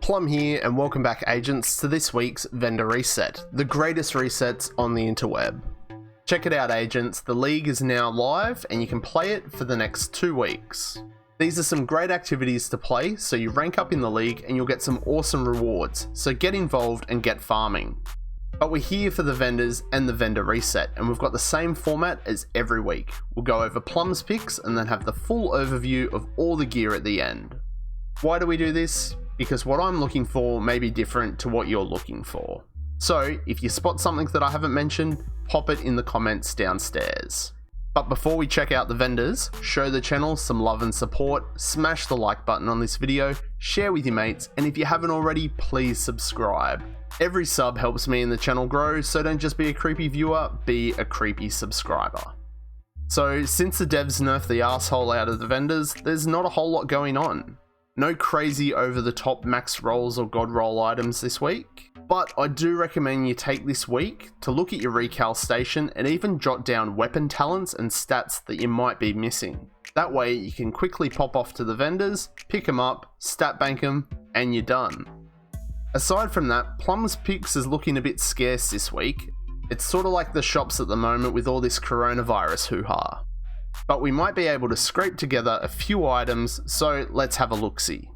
Plum here, and welcome back, agents, to this week's vendor reset, the greatest resets on the interweb. Check it out, agents, the league is now live and you can play it for the next 2 weeks. These are some great activities to play, so you rank up in the league and you'll get some awesome rewards, so get involved and get farming. But we're here for the vendors and the vendor reset, and we've got the same format as every week. We'll go over Plums picks and then have the full overview of all the gear at the end. Why do we do this? Because what I'm looking for may be different to what you're looking for. So if you spot something that I haven't mentioned, pop it in the comments downstairs. But before we check out the vendors, show the channel some love and support, smash the like button on this video, share with your mates, and if you haven't already, please subscribe. Every sub helps me and the channel grow, so don't just be a creepy viewer, be a creepy subscriber. So since the devs nerfed the asshole out of the vendors, there's not a whole lot going on. No crazy over the top max rolls or god roll items this week, but I do recommend you take this week to look at your recal station and even jot down weapon talents and stats that you might be missing. That way you can quickly pop off to the vendors, pick them up, stat bank them, and you're done. Aside from that, Plums picks is looking a bit scarce this week. It's sort of like the shops at the moment with all this coronavirus hoo-ha. But we might be able to scrape together a few items, so let's have a look-see.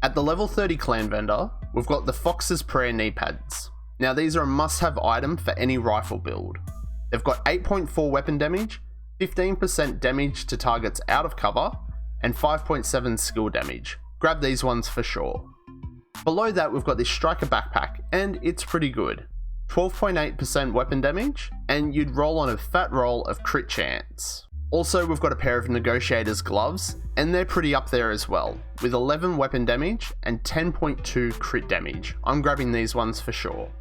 At the level 30 clan vendor, we've got the Fox's Prayer knee pads. Now these are a must-have item for any rifle build. They've got 8.4 weapon damage, 15% damage to targets out of cover, and 5.7 skill damage. Grab these ones for sure. Below that we've got this striker backpack, and it's pretty good. 12.8% weapon damage, and you'd roll on a fat roll of crit chance. Also, we've got a pair of Negotiators gloves, and they're pretty up there as well, with 11 weapon damage and 10.2 crit damage. I'm grabbing these ones for sure.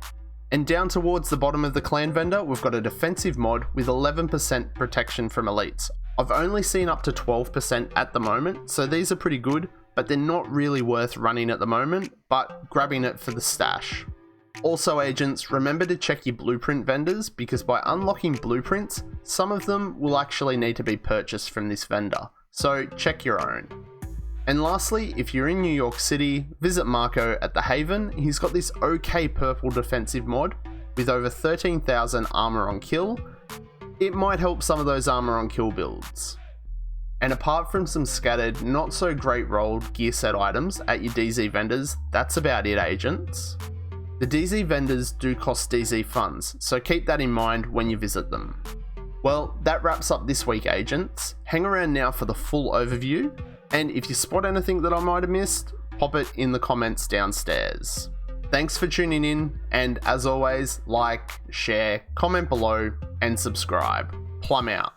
And down towards the bottom of the clan vendor, we've got a defensive mod with 11% protection from elites. I've only seen up to 12% at the moment, so these are pretty good, but they're not really worth running at the moment, but grabbing it for the stash. Also, agents, remember to check your blueprint vendors, because by unlocking blueprints, some of them will actually need to be purchased from this vendor, so check your own. And lastly, if you're in New York City, visit Marco at the Haven. He's got this okay purple defensive mod with over 13,000 armor on kill. It might help some of those armor on kill builds. And apart from some scattered, not so great rolled gear set items at your DZ vendors, that's about it, agents. The DZ vendors do cost DZ funds, so keep that in mind when you visit them. Well, that wraps up this week, agents. Hang around now for the full overview, and if you spot anything that I might have missed, pop it in the comments downstairs. Thanks for tuning in, and as always, like, share, comment below, and subscribe. Plum out.